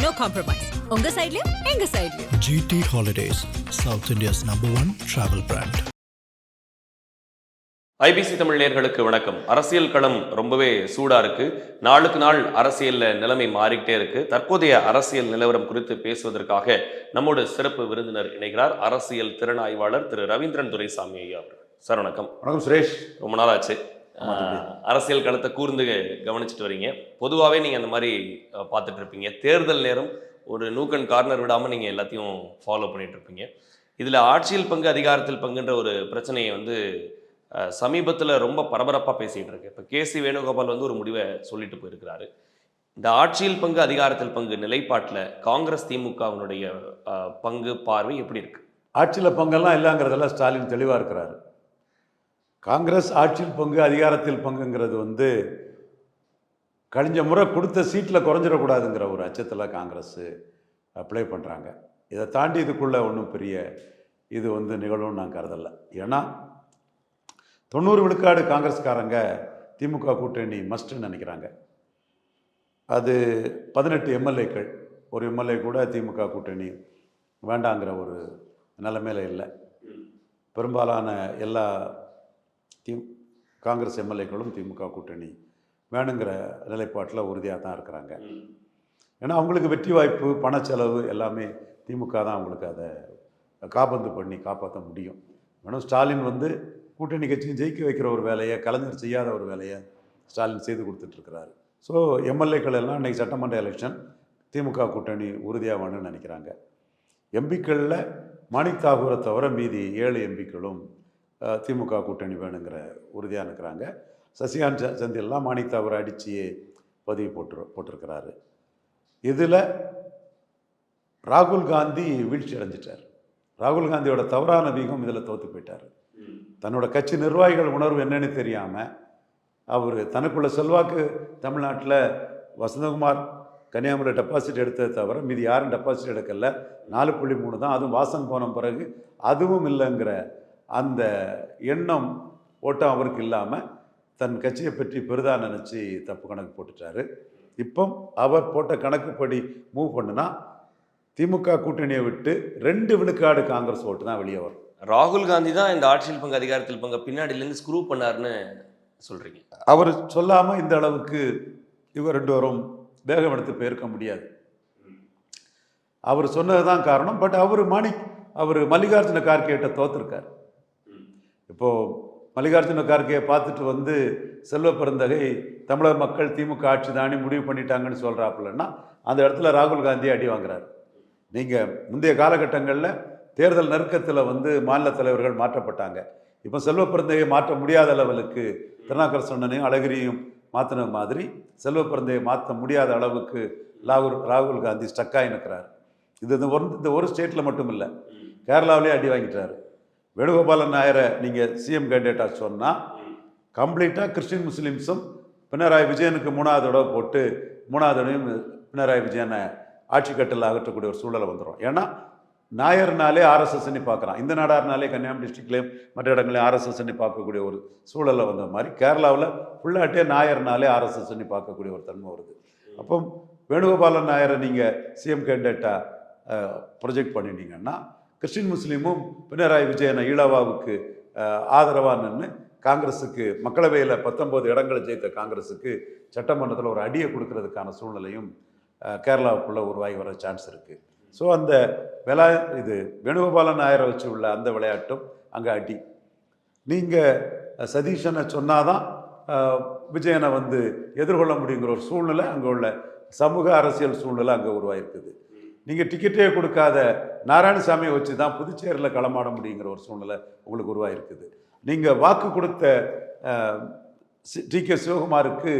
No compromise. உங்க சைடுலயும் எங்க சைடுலயும். GT Holidays, South India's #1 travel brand. IBC Tamil நேயர்களுக்கு வணக்கம். அரசியல் களம் ரொம்பவே சூடா இருக்கு. நாளுக்கு நாள் அரசியல்ல நிலைமை மாறிக்கிட்டே இருக்கு. தற்போதைய அரசியல் நிலவரம் குறித்து பேசுவதற்காக நம்மோடு சிறப்பு விருந்தினர் இணைகிறார். அரசியல் திறனாய்வாளர் திரு ரவீந்திரன் துரைசாமி ஐயா அவர். சார் வணக்கம். வணக்கம் சுரேஷ். ரொம்ப நாள் ஆச்சு. அரசியல் களத்தை கூர்ந்து கவனிச்சுட்டு வரீங்க. பொதுவாகவே நீங்கள் அந்த மாதிரி பார்த்துட்டு இருப்பீங்க. தேர்தல் நேரம் ஒரு நூக்கன் கார்னர் விடாமல் நீங்கள் எல்லாத்தையும் ஃபாலோ பண்ணிட்டு இருப்பீங்க. இதில் ஆட்சியில் பங்கு அதிகாரத்தில் பங்குன்ற ஒரு பிரச்சனையை சமீபத்தில் ரொம்ப பரபரப்பாக பேசிகிட்டு இருக்கு. இப்போ கேசி வேணுகோபால் ஒரு முடிவை சொல்லிட்டு போயிருக்கிறாரு. இந்த ஆட்சியில் பங்கு அதிகாரத்தில் பங்கு நிலைப்பாட்டில் காங்கிரஸ் திமுகவினுடைய பங்கு பார்வை எப்படி இருக்கு? ஆட்சியில் பங்கெல்லாம் இல்லைங்கிறதெல்லாம் ஸ்டாலின் தெளிவாக இருக்கிறாரு. காங்கிரஸ் ஆட்சியில் பங்கு அதிகாரத்தில் பங்குங்கிறது கழிஞ்ச முறை கொடுத்த சீட்டில் குறைஞ்சிடக்கூடாதுங்கிற ஒரு அச்சத்தில் காங்கிரஸ் அப்ளை பண்ணுறாங்க. இதை தாண்டி இதுக்குள்ளே ஒன்றும் பெரிய இது நிகழும்னு நான் கருதலை. ஏன்னா 90 விழுக்காடு காங்கிரஸ்காரங்க திமுக கூட்டணி மஸ்ட்ன்னு நினைக்கிறாங்க. அது 18 எம்எல்ஏக்கள், ஒரு எம்எல்ஏ கூட திமுக கூட்டணி வேண்டாங்கிற ஒரு நிலைமையில் இல்லை. பெரும்பாலான எல்லா காங்கிரஸ் எம்எல்ஏக்களும் திமுக கூட்டணி வேணுங்கிற நிலைப்பாட்டில் உறுதியாக தான் இருக்கிறாங்க. ஏன்னா அவங்களுக்கு வெற்றி வாய்ப்பு, பணச்செலவு எல்லாமே திமுக தான் அவங்களுக்கு அதை காபந்து பண்ணி காப்பாற்ற முடியும். வேணும் ஸ்டாலின் கூட்டணி கட்சியும் ஜெயிக்க வைக்கிற ஒரு வேலையை, கலைஞர் செய்யாத ஒரு வேலையை ஸ்டாலின் செய்து கொடுத்துட்ருக்கிறாரு. ஸோ எம்எல்ஏக்கள் எல்லாம் இன்றைக்கி சட்டமன்ற எலெக்ஷன் திமுக கூட்டணி உறுதியாக வேணும்னு நினைக்கிறாங்க. எம்பிக்களில் மாணிக் தாகூரை தவிர மீதி 7 எம்பிக்களும் திமுக கூட்டணி வேணுங்கிற உறுதியாக இருக்கிறாங்க. சசிகாந்த் செந்தில்லாம் மாணிக் தாகூரை அடிச்சியே பதிவு போட்டிருக்கிறாரு. இதில் ராகுல் காந்தி வீழ்ச்சி அடைஞ்சிட்டார். ராகுல் காந்தியோட தவறான வீகம் இதில் தோற்று போயிட்டார். தன்னோட கட்சி நிர்வாகிகள் உணர்வு என்னன்னு தெரியாமல் அவர் தனக்குள்ள செல்வாக்கு தமிழ்நாட்டில் வசந்தகுமார் கன்னியாகுமரி டெபாசிட் எடுத்ததை தவிர மீதி யாரும் டெபாசிட் எடுக்கல. 4.3 தான், அதுவும் வாசன் போன பிறகு அதுவும் இல்லைங்கிற அந்த எண்ணம் ஓட்டம் அவருக்கு இல்லாமல் தன் கட்சியை பற்றி பெரிதாக நினச்சி தப்பு கணக்கு போட்டுட்டாரு. இப்போ அவர் போட்ட கணக்குப்படி மூவ் பண்ணுனா திமுக கூட்டணியை விட்டு 2 விழுக்காடு காங்கிரஸ் ஓட்டு தான் வெளியே வரும். ராகுல் காந்தி தான் இந்த ஆட்சியில் பங்கு அதிகாரத்தில் பங்கு பின்னாடியிலேருந்து ஸ்க்ரூ பண்ணாருன்னு சொல்கிறீங்க. அவர் சொல்லாமல் இந்த அளவுக்கு இவர் 2 பேரும் வேகம் எடுத்து போயிருக்க முடியாது. அவர் சொன்னது தான் காரணம். பட் அவர் மல்லிகார்ஜுன கார்கேட்ட தோற்றுருக்கார். இப்போது மல்லிகார்ஜுன கார்கேயை பார்த்துட்டு செல்வ பெருந்தகை தமிழக மக்கள் திமுக ஆட்சி தானே முடிவு பண்ணிட்டாங்கன்னு சொல்கிறாப்புலன்னா அந்த இடத்துல ராகுல் காந்தியை அடி வாங்குறார். நீங்கள் முந்தைய காலகட்டங்களில் தேர்தல் நெருக்கத்தில் மாநில தலைவர்கள் மாற்றப்பட்டாங்க. இப்போ செல்வ பெருந்தகையை மாற்ற முடியாத லெவலுக்கு திருநாக்கரசனையும் அழகிரியும் மாற்றின மாதிரி செல்வ பெருந்தகையை மாற்ற முடியாத அளவுக்கு ராகுல் காந்தி ஸ்டக்காகி நிற்கிறார். இந்த ஒரு ஸ்டேட்டில் மட்டும் இல்லை, கேரளாவிலே அடி வாங்கிட்டார். வேணுகோபாலன் நாயரை நீங்கள் சிஎம் கேண்டிடேட்டாக சொன்னால் கம்ப்ளீட்டாக கிறிஸ்டின் முஸ்லீம்ஸும் பினராயி விஜயனுக்கு 3வது தடவை போட்டு 3வது தடவையும் பினராயி விஜயனை ஆட்சி கட்டில் அகற்றக்கூடிய ஒரு சூழலை வந்துடும். ஏன்னா நாயர்னாலே ஆர்எஸ்எஸ்ன்னு பார்க்குறான். இந்த நாடார்னாலே கன்னியாகுமரி டிஸ்ட்ரிக்ட்லேயும் மற்ற இடங்களையும் ஆர்எஸ்எஸ்ன்னு பார்க்கக்கூடிய ஒரு சூழலை வந்த மாதிரி கேரளாவில் ஃபுல்லாட்டே நாயர்னாலே ஆர்எஸ்எஸ்ன்னு பார்க்கக்கூடிய ஒரு தன்மை வருது. அப்போ வேணுகோபாலன் நாயரை நீங்கள் சிஎம் கேண்டிடேட்டாக ப்ரொஜெக்ட் பண்ணிட்டீங்கன்னா கிறிஸ்டின் முஸ்லீமும் பினராயி விஜயனை ஈழவாவுக்கு ஆதரவாக நின்று காங்கிரஸுக்கு மக்களவையில் 19 இடங்களை ஜெயித்த காங்கிரஸுக்கு சட்டமன்றத்தில் ஒரு அடியை கொடுக்கறதுக்கான சூழ்நிலையும் கேரளாவுக்குள்ளே உருவாகி வர சான்ஸ் இருக்குது. ஸோ அந்த இது வேணுகோபாலன் நாயரை வச்சு உள்ள அந்த விளையாட்டும் அங்கே அடி. நீங்கள் சதீஷனை சொன்னாதான் விஜயனை எதிர்கொள்ள முடியுங்கிற ஒரு சூழ்நிலை அங்கே உள்ள சமூக அரசியல் சூழ்நிலை அங்கே உருவாயிருக்குது. நீங்கள் டிக்கெட்டே கொடுக்காத நாராயணசாமியை வச்சு தான் புதுச்சேரியில் களமாட முடியுங்கிற ஒரு சூழ்நிலை உங்களுக்கு உருவாயிருக்குது. நீங்கள் வாக்கு கொடுத்த டி.கே. சிவகுமாருக்கு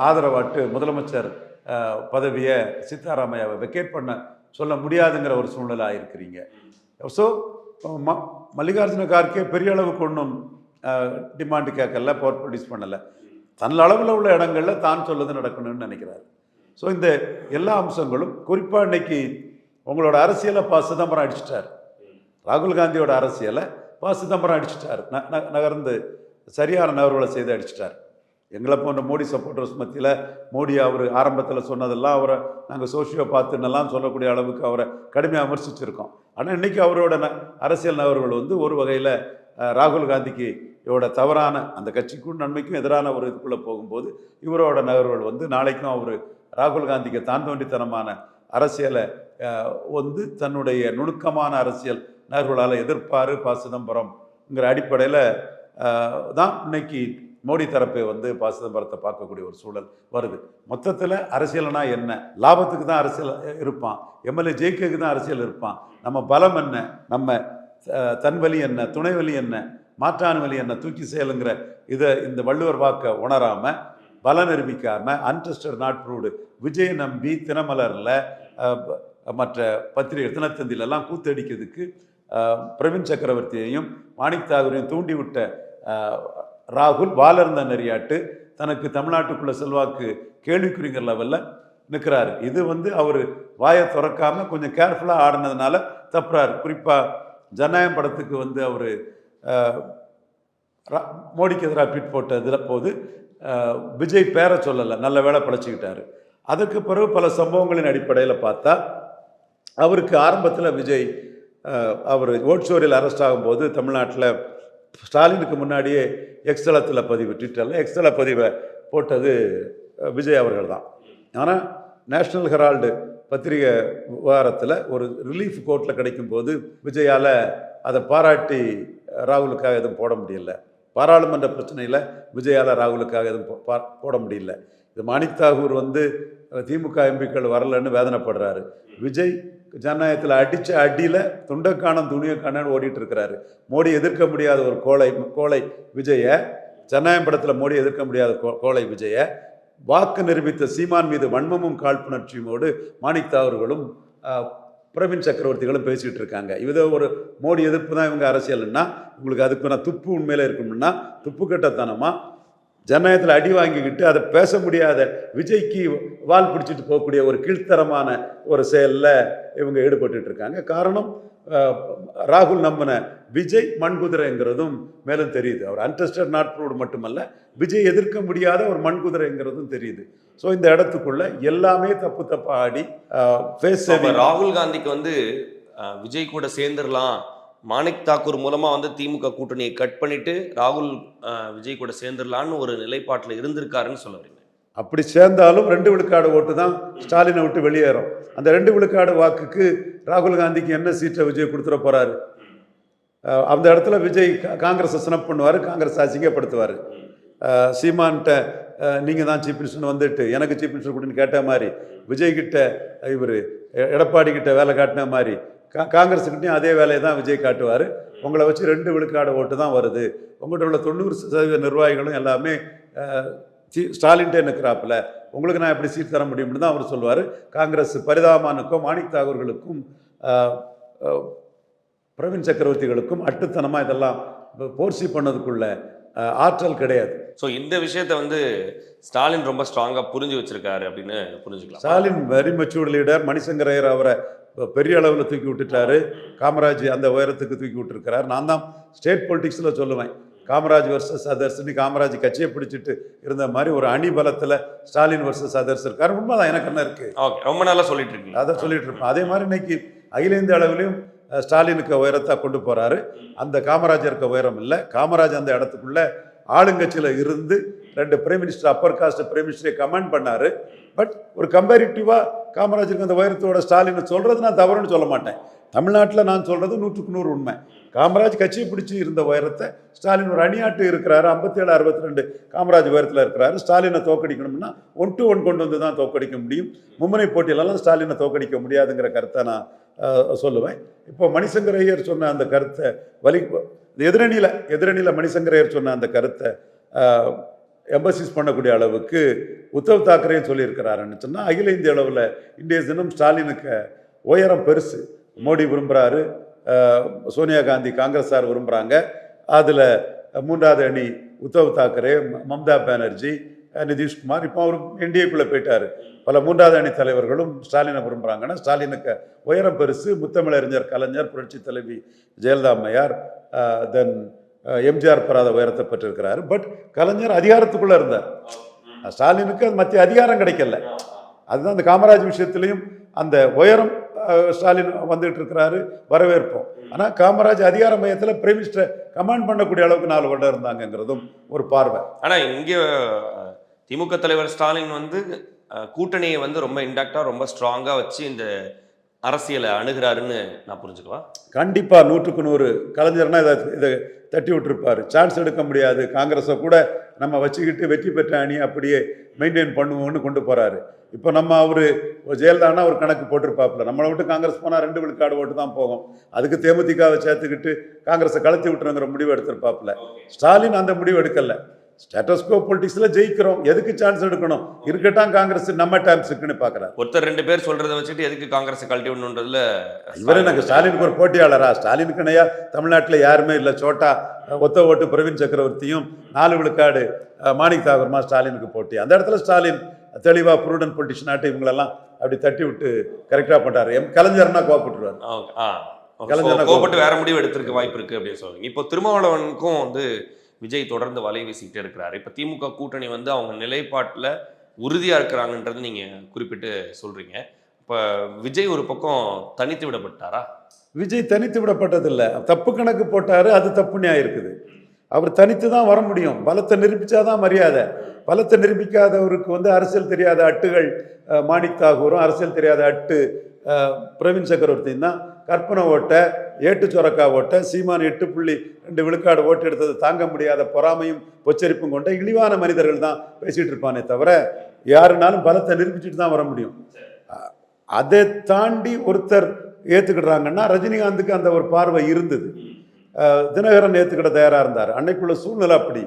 ஆதரவாட்டு முதலமைச்சர் பதவியை சித்தாராமையாவை வெக்கேட் பண்ண சொல்ல முடியாதுங்கிற ஒரு சூழ்நிலை ஆகிருக்கிறீங்க. ஸோ மல்லிகார்ஜுன கார்கே பெரிய அளவுக்கு ஒன்றும் டிமாண்டு கேட்கல, பவர் ப்ரொடியூஸ் பண்ணலை. தன் அளவில் உள்ள இடங்களில் தான் சொல்லது நடக்கணும்னு நினைக்கிறாரு. ஸோ இந்த எல்லா அம்சங்களும் குறிப்பாக இன்னைக்கு உங்களோட அரசியலை சிதம்பரம் அடிச்சிட்டார். ராகுல் காந்தியோட அரசியலை சிதம்பரம் அடிச்சிட்டார். நகர்ந்து சரியான நகர்வுகளை செய்து அடிச்சிட்டார். எங்களை போன்ற மோடி சப்போர்ட்டர்ஸ் மத்தியில் மோடி அவர் ஆரம்பத்தில் சொன்னதெல்லாம் அவரை நாங்கள் சோஷியோ பார்த்துன்னெல்லாம் சொல்லக்கூடிய அளவுக்கு அவரை கடுமையாக விமர்சிச்சிருக்கோம். ஆனால் இன்றைக்கி அவரோட அரசியல் நகர்வுகள் வந்து ஒரு வகையில் ராகுல் காந்திக்கு இவரோட தவறான அந்த கட்சிக்கும் நன்மைக்கும் எதிரான ஒரு இதுக்குள்ளே போகும்போது இவரோட நகர்வுகள் வந்து நாளைக்கும் அவர் ராகுல் காந்திக்கு தான் தோன்றித்தனமான அரசியலை வந்து தன்னுடைய நுணுக்கமான அரசியல் நகர்வுகளால் எதிர்ப்பார் சிதம்பரம்ங்கிற அடிப்படையில் தான் இன்னைக்கு மோடி தரப்பை வந்து சிதம்பரத்தை பார்க்கக்கூடிய ஒரு சூழல் வருது. மொத்தத்தில் அரசியல்னா என்ன? லாபத்துக்கு தான் அரசியல் இருப்பான், எம்எல்ஏ ஜெயிக்கிறதுக்கு தான் அரசியல் இருப்பான். நம்ம பலம் என்ன, நம்ம தன் வலி என்ன, துணை வலி என்ன, மாற்றான் வலி என்ன, தூக்கி செயலுங்கிற இதை இந்த வள்ளுவர் வாக்க உணராமல் பல நிரூபிக்காமல் அன்டெஸ்டட் நாட் ப்ரூவ்டு விஜய் நம்பி தினமலரில் மற்ற பத்திரிகை தினத்தந்திலெல்லாம் கூத்தடிக்கிறதுக்கு பிரவீன் சக்கரவர்த்தியையும் மாணிக் தாகூரையும் தூண்டிவிட்ட ராகுல் வாலர்ந்த நெறியாட்டு தனக்கு தமிழ்நாட்டுக்குள்ள செல்வாக்கு கேள்விக்குறிங்கிற லெவலில் நிற்கிறாரு. இது வந்து அவர் வாயை திறக்காமல் கொஞ்சம் கேர்ஃபுல்லாக ஆடினதுனால தப்புறாரு. குறிப்பாக ஜனநாயகம் படத்துக்கு வந்து அவர் மோடிக்கு எதிராக ட்வீட் போட்டதில் போது விஜய் பேரை சொல்லலை, நல்ல வேளை பழச்சிக்கிட்டாரு. அதுக்கு பிறகு பல சம்பவங்களின் அடிப்படையில் பார்த்தா அவருக்கு ஆரம்பத்தில் விஜய் அவர் ஓட்சோரில் அரெஸ்ட் ஆகும்போது தமிழ்நாட்டில் ஸ்டாலினுக்கு முன்னாடியே எக்ஸ்தலத்தில் பதிவு, ட்விட்டரில் எக்ஸ்தல பதிவை போட்டது விஜய் அவர்கள் தான். ஆனால் நேஷ்னல் ஹெரால்டு பத்திரிகை விவகாரத்தில் ஒரு ரிலீஃப் கோர்ட்டில் கிடைக்கும்போது விஜயால் அதை பாராட்டி ராகுலுக்காக எதுவும் போட முடியல. பாராளுமன்ற பிரச்சனையில் விஜயால் ராகுலுக்காக எதுவும் போட முடியல. இது மாணிக் தாகூர் வந்து திமுக எம்பிக்கள் வரலன்னு வேதனைப்படுறாரு. விஜய் ஜனநாயகத்தில் அடித்த அடியில் துண்டக்கானம் துணியக்கானன்னு ஓடிட்டு இருக்கிறாரு. மோடி எதிர்க்க முடியாத ஒரு கோழை விஜயை, ஜனநாயகம் படத்தில் மோடி எதிர்க்க முடியாத கோழை விஜயை வாக்கு நிரூபித்த சீமான் மீது வன்மமும் காழ்ப்புணர்ச்சியோடு மாணிக் தாகூர்களும் பிரவீன் சக்கரவர்த்திகளும் பேசிகிட்டு இருக்காங்க. இதை ஒரு மோடி எதிர்ப்பு தான் இவங்க அரசியல்னா, உங்களுக்கு அதுக்கு நான் துப்பு உண்மையில இருக்கணும்னா துப்பு கட்டத்தனமாக ஜனநாயகத்தில் அடி வாங்கிக்கிட்டு அதை பேச முடியாத விஜய்க்கு வால் பிடிச்சிட்டு போகக்கூடிய ஒரு கீழ்த்தரமான ஒரு செயலில் இவங்க ஈடுபட்டு இருக்காங்க. காரணம் ராகுல் நம்பின விஜய் மண்குதிரைங்கிறதும் மேலும் தெரியுது. அவர் அன்டெஸ்டட் நாட் ப்ரூவ்டு மட்டுமல்ல, விஜய் எதிர்க்க முடியாத ஒரு மண்குதிரைங்கிறதும் தெரியுது. ஸோ இந்த இடத்துக்குள்ள எல்லாமே தப்பு ஆடி ராகுல் காந்திக்கு வந்து விஜய் கூட சேர்ந்துடலாம், மாணிக் தாக்கூர் மூலமாக வந்து திமுக கூட்டணியை கட் பண்ணிட்டு ராகுல் விஜய் கூட சேர்ந்துடலான்னு ஒரு நிலைப்பாட்டில் இருந்திருக்காருன்னு சொல்ல வரீங்க. அப்படி சேர்ந்தாலும் 2 விழுக்காடு ஓட்டு தான் ஸ்டாலினை விட்டு வெளியேறும். அந்த 2 விழுக்காடு வாக்குக்கு ராகுல் காந்திக்கு என்ன சீட்டை விஜய் கொடுத்துட போறாரு? அந்த இடத்துல விஜய் காங்கிரஸை ஸ்னப் பண்ணுவார், காங்கிரஸ் அசிங்கப்படுத்துவார். சீமான்கிட்ட நீங்கள் தான் சீஃப் மினிஸ்டர்னு வந்துட்டு எனக்கு சீஃப் மினிஸ்டர் கூட்டின்னு கேட்ட மாதிரி, விஜய்கிட்ட இவர் எடப்பாடி கிட்ட வேலை காட்டின மாதிரி காங்கிரஸுக்கிட்டையும் அதே வேலையை தான் விஜய் காட்டுவார். உங்களை வச்சு 2 விழுக்காடு ஓட்டு தான் வருது, உங்கள்கிட்ட உள்ள 90% நிர்வாகிகளும் எல்லாமே ஸ்டாலின்ட்டே நிற்கிறாப்புல, உங்களுக்கு நான் எப்படி சீட் தர முடியும்னு தான் அவர் சொல்லுவார். காங்கிரஸ் பரிதாமானுக்கும் மாணிக் தாகூர்களுக்கும் பிரவீன் சக்கரவர்த்திகளுக்கும் அட்டுத்தனமாக இதெல்லாம் போர்சி பண்ணதுக்குள்ள ஆற்றல் கிடையாது. ஸோ இந்த விஷயத்தை வந்து ஸ்டாலின் ரொம்ப ஸ்ட்ராங்காக புரிஞ்சு வச்சிருக்காரு அப்படின்னு புரிஞ்சுக்கலாம். Stalin very matured leader. Mani Shankar Aiyar அவரை பெரிய அளவில் தூக்கி விட்டுட்டாரு, காமராஜ் அந்த உயரத்துக்கு தூக்கி விட்டுருக்கிறார். நான் தான் ஸ்டேட் பொலிட்டிக்ஸில் சொல்லுவேன், காமராஜ் வர்சஸ் அதர்ஸ்ன்னு காமராஜ் கட்சியை பிடிச்சிட்டு இருந்த மாதிரி ஒரு அணி பலத்தில் ஸ்டாலின் வர்சஸ் அதர்ஸ் இருக்காரு. உண்மைதான், எனக்கு என்ன இருக்கு, ரொம்ப நல்லா சொல்லிட்டு இருக்கீங்க, அதை சொல்லிட்டு இருப்பேன். அதே மாதிரி இன்னைக்கு அகில இந்திய அளவிலையும் ஸ்டாலினுக்கு உயரத்தை கொண்டு போறாரு. அந்த காமராஜருக்கு உயரம் இல்லை. காமராஜ் அந்த இடத்துக்குள்ள ஆளுங்கட்சியில் இருந்து 2 prime minister upper caste prime மினிஸ்டரை கமெண்ட் பண்ணாரு. பட் ஒரு கம்பேரிட்டிவாக காமராஜருக்கு அந்த உயரத்தோட ஸ்டாலின் சொல்றது நான் தவறுன்னு சொல்ல மாட்டேன். தமிழ்நாட்டில் நான் சொல்றது 100க்கு 100 உண்மை. காமராஜ் கட்சியை பிடிச்சி இருந்த உயரத்தை ஸ்டாலின் ஒரு அணியாட்டு இருக்கிறாரு. 57-62 காமராஜ் உயரத்தில் இருக்கிறாரு. ஸ்டாலினை தோக்கடிக்கணும்னா 1 to 1 கொண்டு வந்து தான் தோக்கடிக்க முடியும். மும்முனை போட்டியிலலாம் ஸ்டாலினை தோக்கடிக்க முடியாதுங்கிற கருத்தை நான் சொல்லுவேன். இப்போ மணிசங்கர் ஐயர் சொன்ன அந்த கருத்தை எதிரணியில் மணிசங்கர் ஐயர் சொன்ன அந்த கருத்தை எம்பசிஸ் பண்ணக்கூடிய அளவுக்கு உத்தவ் தாக்கரே சொல்லியிருக்கிறாருன்னு சொன்னால், அகில இந்திய அளவில் இன்றைய தினம் ஸ்டாலினுக்கு உயரம் பெருசு. மோடி விரும்புகிறாரு, சோனியா காந்தி காங்கிரஸார் விரும்புகிறாங்க. அதில் 3வது அணி உத்தவ் தாக்கரே, மம்தா பானர்ஜி, நிதிஷ்குமார். இப்போ அவர் என்டிஏக்குள்ளே போயிட்டார். பல 3வது அணி தலைவர்களும் ஸ்டாலினை விரும்புகிறாங்கன்னா ஸ்டாலினுக்கு உயரம் பெருசு. முத்தமிழறிஞர் கலைஞர், புரட்சி தலைவி ஜெயலலிதா அம்மையார், தென் எம்ஜிஆர் பெறாத உயரத்தை பெற்றிருக்கிறாரு. பட் கலைஞர் அதிகாரத்துக்குள்ளே இருந்தார். ஸ்டாலினுக்கு அது மத்திய அதிகாரம் கிடைக்கல. அதுதான் அந்த காமராஜ் விஷயத்திலையும் அந்த உயரம் ஸ்டாலின் வந்துட்டு இருக்கிறாரு, வரவேற்போம். ஆனால் காமராஜ் அதிகார மையத்தில் பிரைம் மினிஸ்டர் கமாண்ட் பண்ணக்கூடிய அளவுக்கு 4 வருடம் இருந்தாங்கங்கிறதும் ஒரு பார்வை. ஆனால் இங்கே திமுக தலைவர் ஸ்டாலின் வந்து கூட்டணியை வந்து ரொம்ப இன்டாக்டாக ரொம்ப ஸ்ட்ராங்காக வச்சு இந்த அரசியலை அணுகிறாருன்னு நான் புரிஞ்சுக்குவா? கண்டிப்பாக 100க்கு 100 கலைஞர்னா இதை தட்டி விட்டுருப்பார். சான்ஸ் எடுக்க முடியாது, காங்கிரஸை கூட நம்ம வச்சுக்கிட்டு வெற்றி பெற்ற அணி அப்படியே மெயின்டைன் பண்ணுவோம்னு கொண்டு போகிறாரு. இப்போ நம்ம அவர் ஜெயலலிதானா ஒரு கணக்கு போட்டிருப்பாப்புல, நம்மளை விட்டு காங்கிரஸ் போனால் 2 விழுக்காடு ஓட்டு தான் போகும், அதுக்கு தேமுதிகவை சேர்த்துக்கிட்டு காங்கிரஸை கலத்தி விட்டுருங்கிற முடிவு எடுத்திருப்பாப்புல. ஸ்டாலின் அந்த முடிவு எடுக்கல. ஸ்டேட்டஸ்கோ பொலிட்டிக்ஸில் ஜெயிக்கிறோம், எதுக்கு சான்ஸ் எடுக்கணும், இருக்கட்டும் காங்கிரஸ் நம்ம டைம்ஸுக்குன்னு பார்க்குறாரு. ஒருத்தர் 2 பேர் சொல்கிறத வச்சுட்டு எதுக்கு காங்கிரஸை கழட்டி விடணுன்றதுல இவரே எனக்கு ஸ்டாலினுக்கு ஒரு போட்டியாளரா? ஸ்டாலினுக்கு இணையா தமிழ்நாட்டில் யாருமே இல்லை. சோட்டா ஒத்த ஓட்டு பிரவீன் சக்கரவர்த்தியும் 4 விழுக்காடு மாணிக் தாகூர்மா ஸ்டாலினுக்கு போட்டி. அந்த இடத்துல ஸ்டாலின் தெளிவாக ப்ரூடன் பொலிட்டிஷன் ஆட்டு இவங்களெல்லாம் அப்படி தட்டி விட்டு கரெக்டாக பண்ணுறாரு. கலைஞர்னா கோவப்பட்டுருவார். கோவப்பட்டு வேற முடிவு எடுத்திருக்க வாய்ப்பு இருக்குது அப்படின்னு சொல்லுவீங்க. இப்போ திருமாவளவனுக்கும் வந்து விஜய் தொடர்ந்து வலை வீசிக்கிட்டே இருக்கிறாரு. இப்போ திமுக கூட்டணி வந்து அவங்க நிலைப்பாட்டில் உறுதியாக இருக்கிறாங்கன்றது நீங்கள் குறிப்பிட்டு சொல்கிறீங்க. இப்போ விஜய் ஒரு பக்கம் தனித்து விடப்பட்டாரா? விஜய் தனித்து விடப்பட்டதில்லை, தப்பு கணக்கு போட்டார், அது தப்புன்னு ஆயிருக்குது. அவர் தனித்து தான் வர முடியும். பலத்தை நிரூபித்தாதான் மரியாதை. பலத்தை நிரூபிக்காதவருக்கு வந்து அரசியல் தெரியாத அட்டுகள் மாணிக் தாகூரும், அரசியல் தெரியாத அட்டு பிரவீன் சக்கரவர்த்தியும் தான் கற்பனை ஓட்ட, ஏட்டு சொரக்கா ஓட்ட, சீமான் 8.2 விழுக்காடு ஓட்டு எடுத்தது தாங்க முடியாத பொறாமையும் பொச்சரிப்பும் கொண்ட இழிவான மனிதர்கள் தான் பேசிகிட்டு இருப்பானே தவிர யாருனாலும் பலத்தை நிரூபிச்சுட்டு தான் வர முடியும். அதை தாண்டி ஒருத்தர் ஏற்றுக்கிடுறாங்கன்னா ரஜினிகாந்துக்கு அந்த ஒரு பார்வை இருந்தது. தினகரன் ஏற்றுக்கிட தயாராக இருந்தார், அன்னைக்குள்ள சூழ்நிலை அப்படி.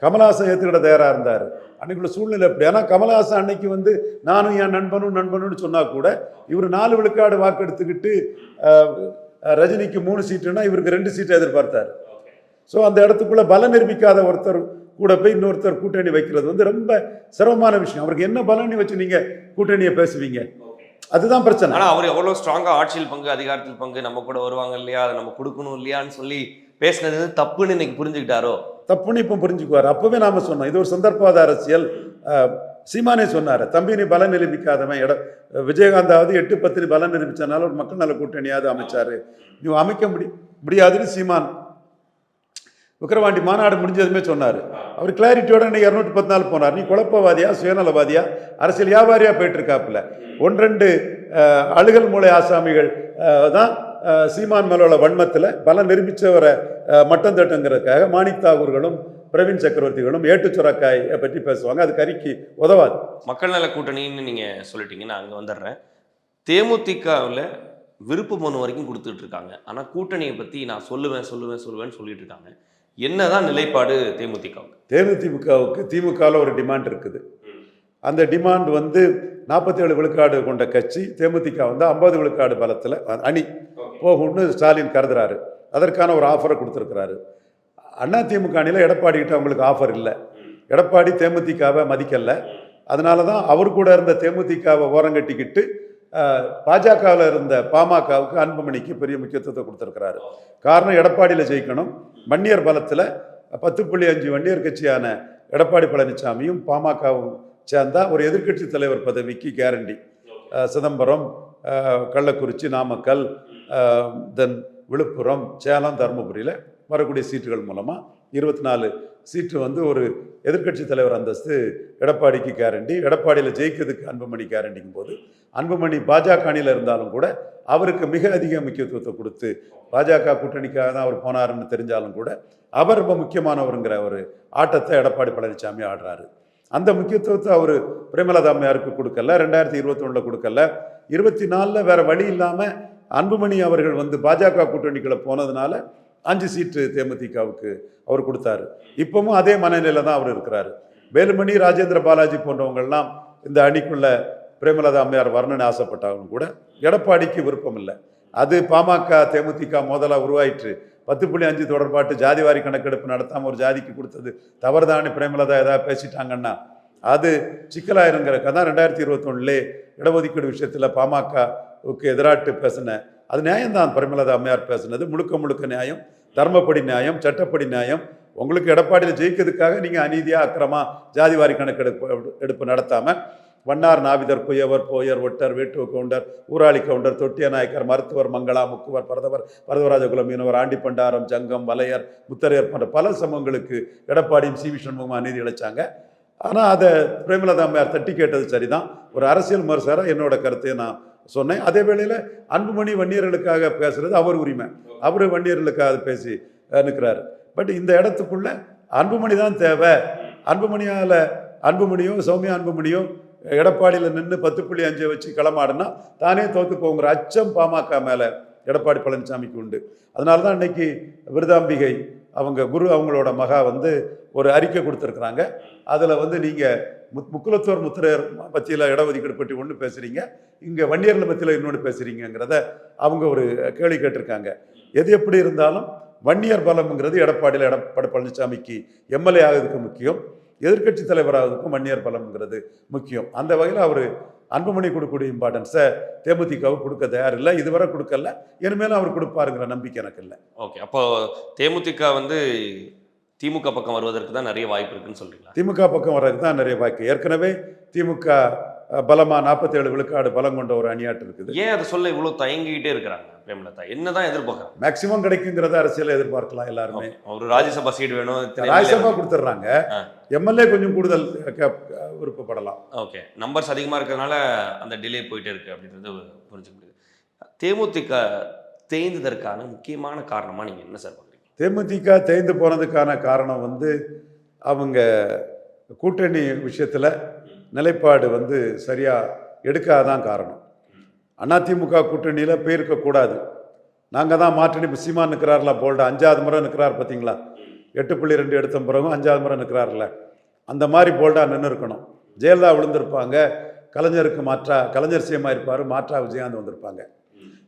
கமல்ஹாசன் ஏற்றுக்கிட தயாராக இருந்தார், அன்னைக்குள்ள சூழ்நிலை அப்படி. ஆனால் கமல்ஹாசன் அன்னைக்கு வந்து நானும் என் நண்பனும்னு சொன்னால் கூட இவர் 4 விழுக்காடு வாக்கு எடுத்துக்கிட்டு ரஜினிக்கு 3 சீட்டுன்னா இவருக்கு 2 சீட்டை எதிர்பார்த்தார். ஸோ அந்த இடத்துக்குள்ள பலம் நிரூபிக்காத ஒருத்தர் கூட போய் இன்னொருத்தர் கூட்டணி வைக்கிறது வந்து ரொம்ப சிரமமான விஷயம். அவருக்கு என்ன பலன்னு வச்சு நீங்கள் கூட்டணியை பேசுவீங்க? அதுதான் பிரச்சனை. ஆனால் அவர் எவ்வளோ ஸ்ட்ராங்காக ஆட்சியில் பங்கு, அதிகாரத்தில் பங்கு, நம்ம கூட வருவாங்க இல்லையா, அதை நம்ம கொடுக்கணும் இல்லையான்னு சொல்லி பேசினது தப்புன்னு இன்னைக்கு புரிஞ்சுக்கிட்டாரோ? தப்புன்னு இப்போ புரிஞ்சுக்குவார். அப்போவே நாம சொன்னோம் இது ஒரு சந்தர்ப்பவாத அரசியல். சீமானே சொன்னார், தம்பி நீ பலம் நிரூபிக்காதவன். விஜயகாந்தாவது 8-10 பலம் நிரூபிச்சனால ஒரு மக்கள் நல கூட்டணியாவது அமைச்சாரு, நீ அமைக்க முடியாதுன்னு சீமான் விக்கிரவாண்டி மாநாடு முடிஞ்சதுமே சொன்னார். அவர் கிளாரிட்டியோட இன்னைக்கு 214 போனார். நீ குழப்பவாதியா, சுயநலவாதியா, அரசியல் வியாபாரியா போயிட்டு இருக்காப்புல. 1-2 அழுகல் மூளை ஆசாமிகள் தான் சீமான் மேலோட வன்மத்தில் பலம் நிரூபித்தவரை மட்டம் தட்டுங்கிறதுக்காக மாணிக் தாகூர்களும் பிரவீன் சக்கரவர்த்திகளும் ஏட்டு சுரக்காய் பற்றி பேசுவாங்க. அது கறிக்கு உதவாது. மக்கள் நல கூட்டணின்னு நீங்கள் சொல்லிட்டீங்க, நான் அங்கே வந்துடுறேன். தேமுதிகவில் விருப்ப மனு வரைக்கும் கொடுத்துட்டு இருக்காங்க. ஆனால் கூட்டணியை பற்றி நான் சொல்லுவேன்னு சொல்லிட்டு இருக்காங்க. என்னதான் நிலைப்பாடு தேமுதிகவுக்கு? தேமுதிகவுக்கு திமுகவில் ஒரு டிமாண்ட் இருக்குது. அந்த டிமாண்ட் வந்து 47 விழுக்காடு கொண்ட கட்சி. தேமுதிக வந்து 50 விழுக்காடு பலத்தில் அணி போகும்னு ஸ்டாலின் கருதுறாரு. அதற்கான ஒரு ஆஃபரை கொடுத்துருக்கிறாரு. அண்ணா திமுக அணியில் எடப்பாடி கிட்ட அவங்களுக்கு ஆஃபர் இல்லை. எடப்பாடி தேமுதிகவை மதிக்கலை. அதனால தான் அவர் கூட இருந்த தேமுதிகவை ஓரங்கட்டிக்கிட்டு பாஜகவில் இருந்த பாமகவுக்கு அன்புமணிக்கு பெரிய முக்கியத்துவத்தை கொடுத்துருக்கிறாரு. காரணம் எடப்பாடியில் ஜெயிக்கணும். வன்னியர் பலத்தில் 10.5 வன்னியர் கட்சியான எடப்பாடி பழனிசாமியும் பாமகவும் சேர்ந்தா ஒரு எதிர்கட்சி தலைவர் பதவிக்கு கேரண்டி. சிதம்பரம், கள்ளக்குறிச்சி, நாமக்கல், தென் விழுப்புரம், சேலம், தருமபுரியில் வரக்கூடிய சீட்டுகள் மூலமாக 24 சீட்டு வந்து ஒரு எதிர்கட்சி தலைவர் அந்தஸ்து எடப்பாடிக்கு கேரண்டி. எடப்பாடியில் ஜெயிக்கிறதுக்கு அன்புமணி கேரண்டிக்கும் போது அன்புமணி பாஜக அணியில் இருந்தாலும் கூட அவருக்கு மிக அதிக முக்கியத்துவத்தை கொடுத்து பாஜக கூட்டணிக்காக தான் அவர் போனாருன்னு தெரிஞ்சாலும் கூட அவர் ரொம்ப முக்கியமானவருங்கிற ஒரு ஆட்டத்தை எடப்பாடி பழனிசாமி ஆடுறாரு. அந்த முக்கியத்துவத்தை அவர் பிரேமலதா அம்மையாருக்கு கொடுக்கல, 2021 கொடுக்கல. 24 வேற வழி இல்லாமல் அன்புமணி அவர்கள் வந்து பாஜக கூட்டணிக்குள்ள போனதுனால 5 சீட்டு தேமுதிகவுக்கு அவர் கொடுத்தாரு. இப்பவும் அதே மனநிலையில தான் அவர் இருக்கிறாரு. வேலுமணி, ராஜேந்திர பாலாஜி போன்றவங்கள்லாம் இந்த அணிக்குள்ள பிரேமலதா அம்மையார் வரணும்னு ஆசைப்பட்டாலும் கூட எடப்பாடிக்கு விருப்பம் இல்லை. அது பாமக தேமுதிக மோதலாக உருவாயிற்று. 10.5 தொடர்பாட்டு ஜாதிவாரி கணக்கெடுப்பு நடத்தாமல் ஒரு ஜாதிக்கு கொடுத்தது தவறுதான்னு பிரேமலதா ஏதாவது பேசிட்டாங்கன்னா அது சிக்கலாயிருங்கிறக்க தான் 2021 இடஒதுக்கீடு விஷயத்தில் பாமகவுக்கு எதிராட்டு பேசின அது நியாயம்தான். பிரேமலதா அம்மையார் பேசினது முழுக்க நியாயம். தர்மப்படி நியாயம், சட்டப்படி நியாயம். உங்களுக்கு எடப்பாடியில் ஜெயிக்கிறதுக்காக நீங்கள் அநீதியாக அக்கிரமா ஜாதிவாரி கணக்கெடுப்பு நடத்தாமல் வண்ணார், நாவிதர், குயவர், போயர், ஒட்டர், வேட்டுவ கவுண்டர், ஊராளி கவுண்டர், தொட்டிய நாயக்கர், மருத்துவர், மங்களா, முக்குவர், பரதவராஜகுலம் மீனவர், ஆண்டி பண்டாரம், ஜங்கம், வலையர், முத்தரையர் போன்ற பல சமூகங்களுக்கு எடப்பாடியும் சி வி சண்முகமும் அநீதி இழைச்சாங்க. ஆனால் அதை பிரேமலதா அம்மையார் தட்டி கேட்டது சரிதான். ஒரு அரசியல் விமர்சகராக என்னோட கருத்தை நான் சொன்னேன். அதே வேளையில் அன்புமணி வன்னியர்களுக்காக பேசுறது அவர் உரிமை, அவர் வன்னியர்களுக்காக பேசி நிற்கிறாரு. பட் இந்த இடத்துக்குள்ள அன்புமணி தான் தேவை. அன்புமணியோ சௌமியா அன்புமணியோ எடப்பாடியில் நின்று 10.5 வச்சு களமாடுனா தானே தோத்துக்கோங்கிற அச்சம் பாமக மேலே எடப்பாடி பழனிசாமிக்கு உண்டு. அதனால தான் இன்னைக்கு விருதாம்பிகை அவங்களோட மகா ஒரு அறிக்கை கொடுத்துருக்குறாங்க. அதில் நீங்கள் முக்குலத்தோர் முத்திரையர் பற்றியில் இடஒதுக்கீடு பற்றி ஒன்று பேசுகிறீங்க, இங்கே வன்னியர்கள் பற்றியில் இன்னொன்று பேசுகிறீங்கிறத அவங்க ஒரு கேள்வி கேட்டிருக்காங்க. எது எப்படி இருந்தாலும் வன்னியர் பலம்ங்கிறது எடப்பாடி பழனிசாமிக்கு எம்எல்ஏ ஆகிறதுக்கு முக்கியம், எதிர்கட்சி தலைவராகிறதுக்கும் வன்னியர் பலம்ங்கிறது முக்கியம். அந்த வகையில் அவர் அன்புமணி கொடுக்கக்கூடிய இம்பார்ட்டன்ஸை தேமுதிகவுக்கு கொடுக்க தயாரில்லை, இதுவரை கொடுக்கல, இனிமேலும் அவர் கொடுப்பாருங்கிற நம்பிக்கை எனக்கு இல்லை. ஓகே, அப்போ தேமுதிக திமுக பக்கம் வருவதற்கு தான் நிறைய வாய்ப்பு இருக்குன்னு சொல்றீங்களா? திமுக பக்கம் வர்றதுக்கு தான் நிறைய வாய்ப்பு. ஏற்கனவே திமுக பலமா 47 விழுக்காடு பலம் கொண்ட ஒரு அணியாட்டு இருக்குது. ஏன் அதை சொல்ல இவ்வளோ தயங்கிக்கிட்டே இருக்கிறாங்க பிரேமலதா? என்னதான் எதிர்பார்க்குறாங்க? மேக்சிமம் கிடைக்குங்கிறத அரசியல் எதிர்பார்க்கலாம் எல்லாருமே. ஒரு ராஜ்யசபா சீட் வேணும், ராஜ்யசபா கொடுத்துட்றாங்க, எம்எல்ஏ கொஞ்சம் கூடுதல் விருப்பப்படலாம். ஓகே, நம்பர்ஸ் அதிகமாக இருக்கிறதுனால அந்த டிலே போயிட்டே இருக்கு அப்படின்றது புரிஞ்சுக்க முடியுது. தேமுதிக தேய்ந்ததற்கான முக்கியமான காரணமாக நீங்கள் என்ன சார் பண்ணுறீங்க? தேமுதிக தேய்ந்து போனதுக்கான காரணம் அவங்க கூட்டணி விஷயத்தில் நிலைப்பாடு சரியாக எடுக்காதான் காரணம். அதிமுக கூட்டணியில் போயிருக்கக்கூடாது. நாங்கள் தான் மாற்றணி. இப்போ சீமான் நிற்கிறார்ல, போல்டா 5வது முறை நிற்கிறார் பார்த்தீங்களா? 8.2 எடுத்த பிறகும் 5வது முறை நிற்கிறார்ல, அந்த மாதிரி போல்டா நின்று இருக்கணும். ஜெயலலிதா விழுந்திருப்பாங்க, கலைஞர் சிஎம்மாக இருப்பார், மாற்றா விஜயகாந்த் வந்திருப்பாங்க.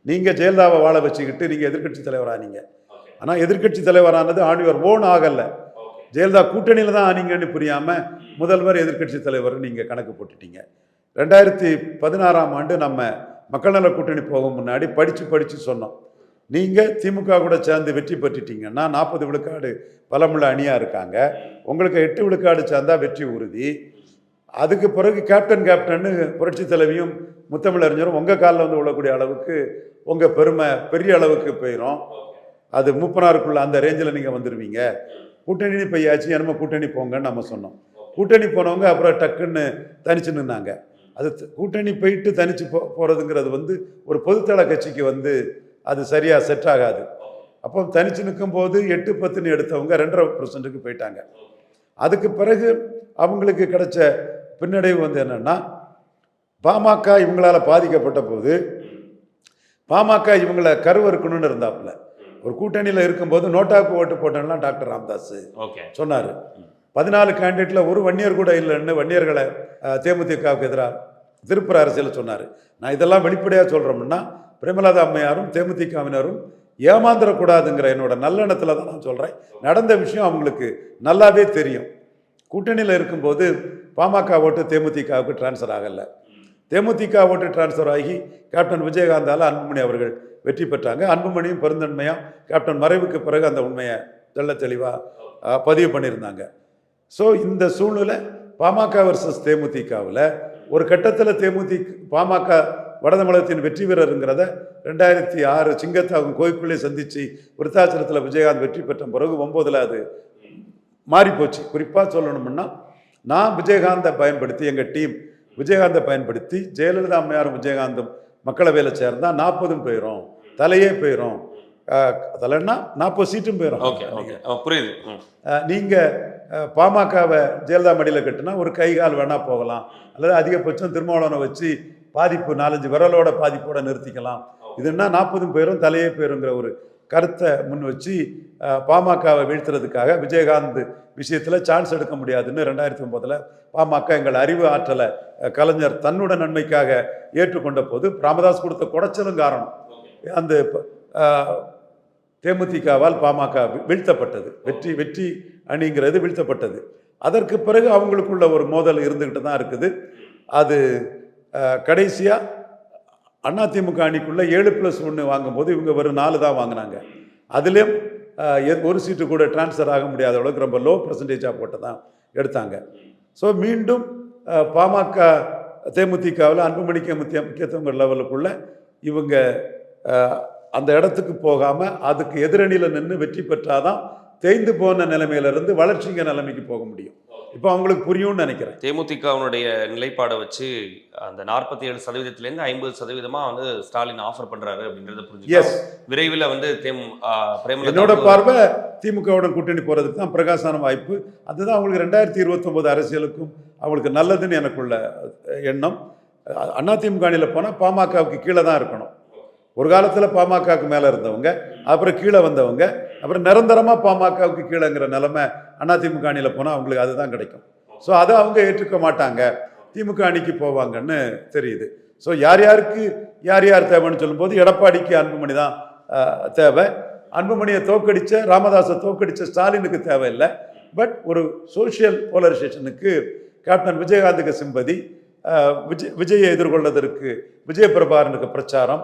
நீங்கள் ஜெயலலிதாவை வாழ வச்சுக்கிட்டு நீங்கள் எதிர்கட்சி தலைவரானீங்க. ஆனால் எதிர்கட்சி தலைவரானது ஆன் யுவர் ஓன் ஆகலை, ஜெயலலிதா கூட்டணியில் தான் ஆனீங்கன்னு புரியாமல் முதல்வர் எதிர்கட்சி தலைவர் நீங்கள் கணக்கு போட்டுட்டீங்க. 2016ஆம் ஆண்டு நம்ம மக்கள் நல கூட்டணி போகும் முன்னாடி படித்து சொன்னோம், நீங்கள் திமுக கூட சேர்ந்து வெற்றி பெற்றுட்டீங்கன்னா 40 விழுக்காடு பலமுள்ள அணியாக இருக்காங்க, உங்களுக்கு 8 விழுக்காடு சேர்ந்தா வெற்றி உறுதி. அதுக்கு பிறகு கேப்டன்னு புரட்சி தலைவியும் முத்தமிழறிஞரும் உங்கள் காலில் விழக்கூடிய அளவுக்கு உங்கள் பெருமை பெரிய அளவுக்கு போயிடும். அது மூப்பனாருக்குள்ள அந்த ரேஞ்சில் நீங்கள் வந்துடுவீங்க. கூட்டணி பையாச்சு என்னமோ கூட்டணி போங்கன்னு நம்ம சொன்னோம். கூட்டணி போனவங்க அப்புறம் டக்குன்னு தனிச்சு நின்னாங்க. அது கூட்டணி போயிட்டு தனிச்சு போகிறதுங்கிறது ஒரு பொதுத்தள கட்சிக்கு அது சரியாக செட் ஆகாது. அப்போ தனிச்சு நிற்கும் போது 8-10 எடுத்தவங்க 2.5% போயிட்டாங்க. அதுக்கு பிறகு அவங்களுக்கு கிடைச்ச பின்னடைவு என்னன்னா, பாமக இவங்களால பாதிக்கப்பட்ட போது பாமக இவங்களை கருவறுக்கணும்னு இருந்தாப்புல. ஒரு கூட்டணியில் இருக்கும்போது நோட்டாவுக்கு ஓட்டு போட்டோம்லாம் டாக்டர் ராமதாஸ் சொன்னார். 14 கேண்டிடேட்டில் ஒரு வன்னியர் கூட இல்லைன்னு வன்னியர்களை தேமுதிகவுக்கு எதிராக திருப்புற அரசியல் சொன்னார். நான் இதெல்லாம் வெளிப்படையாக சொல்கிறோம்னா பிரேமலதா அம்மையாரும் தேமுதிகவினரும் ஏமாந்துடக்கூடாதுங்கிற என்னோட நல்லெண்ணத்தில் தான் நான் சொல்கிறேன். நடந்த விஷயம் அவங்களுக்கு நல்லாவே தெரியும். கூட்டணியில் இருக்கும்போது பாமக ஓட்டு தேமுதிகவுக்கு டிரான்ஸ்ஃபர் ஆகலை. தேமுதிக ஓட்டு டிரான்ஸ்ஃபர் ஆகி கேப்டன் விஜயகாந்தால் அன்புமணி அவர்கள் வெற்றி பெற்றாங்க. அன்புமணியும் பெருந்தன்மையாக கேப்டன் மறைவுக்கு பிறகு அந்த உண்மையை தெளிவாக பதிவு பண்ணியிருந்தாங்க. ஸோ இந்த சூழ்நிலை பாமக வர்சஸ் தேமுதிகவில் ஒரு கட்டத்தில் பாமக வடதமிழகத்தின் வெற்றி வீரருங்கிறத 2006 சிங்கத்தாகும் கோயிலுக்குள்ளே சந்தித்து விருத்தாச்சலத்தில் விஜயகாந்த் வெற்றி பெற்ற பிறகு 9 அது மாறிப்போச்சு. குறிப்பாக சொல்லணும்னா நான் விஜயகாந்தை பயன்படுத்தி, எங்கள் டீம் விஜயகாந்தை பயன்படுத்தி ஜெயலலிதா அம்மையாரும் விஜயகாந்தும் மக்களவையில் சேர்ந்தால் 40 போயிடும், தலையே போயிடும். தலைன்னா 40 சீட்டும் போயிடும். புரியுது. நீங்கள் பாமகவை ஜெயலலிதா மடியில் கட்டுனா ஒரு கை கால் வேணால் போகலாம், அல்லது அதிகபட்சம் திருமாவளவனை வச்சு பாதிப்பு 4-5 விரலோட பாதிப்போட நிறுத்திக்கலாம். இதுன்னா 40 போயிடும், தலையே போயிருங்கிற ஒரு கருத்தை முன் வச்சு பாமகவை வீழ்த்துறதுக்காக விஜயகாந்த் விஷயத்தில் சான்ஸ் எடுக்க முடியாதுன்னு 2009 பாமக எங்கள் அறிவு ஆற்றலை கலைஞர் தன்னோட நன்மைக்காக ஏற்றுக்கொண்ட போது ராமதாஸ் கொடுத்த குடைச்சலும் காரணம். அந்த தேமுதிகவால் பாமக வீழ்த்தப்பட்டது, வெற்றி அணிங்கிறது வீழ்த்தப்பட்டது. அதற்கு பிறகு அவங்களுக்குள்ள ஒரு மோதல் இருந்துக்கிட்டு தான் இருக்குது. அது கடைசியாக அதிமுக அணிக்குள்ள 7+1 வாங்கும்போது இவங்க வெறும் 4 தான் வாங்கினாங்க. அதுலேயும் ஒரு சீட்டு கூட டிரான்ஸ்ஃபர் ஆக முடியாத அளவுக்கு ரொம்ப லோ பர்சன்டேஜாக போட்டு தான் எடுத்தாங்க. ஸோ மீண்டும் பாமக தேமுதிகவில் அன்புமணிக்கு முக்கியத்துவம் லெவலுக்குள்ள இவங்க அந்த இடத்துக்கு போகாமல் அதுக்கு எதிரணியில் நின்று வெற்றி பெற்றாதான் தேய்ந்து போன நிலைமையிலிருந்து வளர்ச்சிங்க நிலைமைக்கு போக முடியும். இப்போ அவங்களுக்கு புரியும்னு நினைக்கிறேன். தேமுதிகவுடைய நிலைப்பாடை வச்சு அந்த 47%-லேருந்து 50% வந்து ஸ்டாலின் ஆஃபர் பண்றாரு அப்படின்றத புரிஞ்சு விரைவில் வந்து என்னோட பார்வை திமுகவுடன் கூட்டணி போறதுக்கு தான் பிரகாசமான வாய்ப்பு. அதுதான் அவங்களுக்கு 2029 அரசியலுக்கும் அவங்களுக்கு நல்லதுன்னு எனக்குள்ள எண்ணம். அதிமுக அணியில் போனால் பாமகவுக்கு கீழே தான் இருக்கணும். ஒரு காலத்தில் பாமகவுக்கு மேலே இருந்தவங்க, அப்புறம் கீழே வந்தவங்க, அப்புறம் நிரந்தரமாக பாமகவுக்கு கீழேங்கிற நிலைமை அதிமுக அணியில் போனால் அவங்களுக்கு அதுதான் கிடைக்கும். ஸோ அதை அவங்க ஏற்றுக்க மாட்டாங்க, திமுக அணிக்கு போவாங்கன்னு தெரியுது. ஸோ யார் யார் தேவைன்னு சொல்லும்போது எடப்பாடிக்கு அன்புமணி தான் தேவை. அன்புமணியை தோக்கடித்த ராமதாஸை தோக்கடித்த ஸ்டாலினுக்கு தேவையில்லை. பட் ஒரு சோஷியல் போலரைசேஷனுக்கு கேப்டன் விஜயகாந்துக்கு சிம்பதி, விஜயை எதிர்கொள்வதற்கு விஜயபிரபாரனுக்கு பிரச்சாரம்,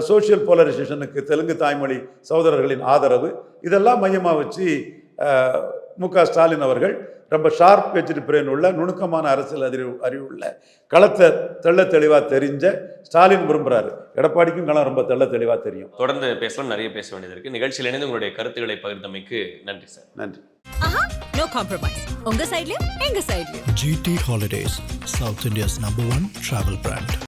சோஷியல் போலரைசேஷனுக்கு தெலுங்கு தாய்மொழி சகோதரர்களின் ஆதரவு, இதெல்லாம் மையமாக வச்சு மு.க. ஸ்டாலின் அவர்கள் ரொம்ப ஷார்ப் பேச்சு பிரெயின் உள்ள நுணுக்கமான அரசியல் அறிவுள்ள களத்தை தெளிவாக தெரிஞ்ச ஸ்டாலின் விரும்புகிறாரு. எடப்பாடிக்கும் களம் ரொம்ப தெளிவாக தெரியும். தொடர்ந்து பேசலாம், நிறைய பேச வேண்டியது இருக்கு. நிகழ்ச்சியில் இணைந்து உங்களுடைய கருத்துக்களை பகிர்ந்தமைக்கு நன்றி சார். நன்றி. No compromise. உங்க சைட்லயும் எங்க சைட்லயும். GT Holidays, South India's #1 travel brand.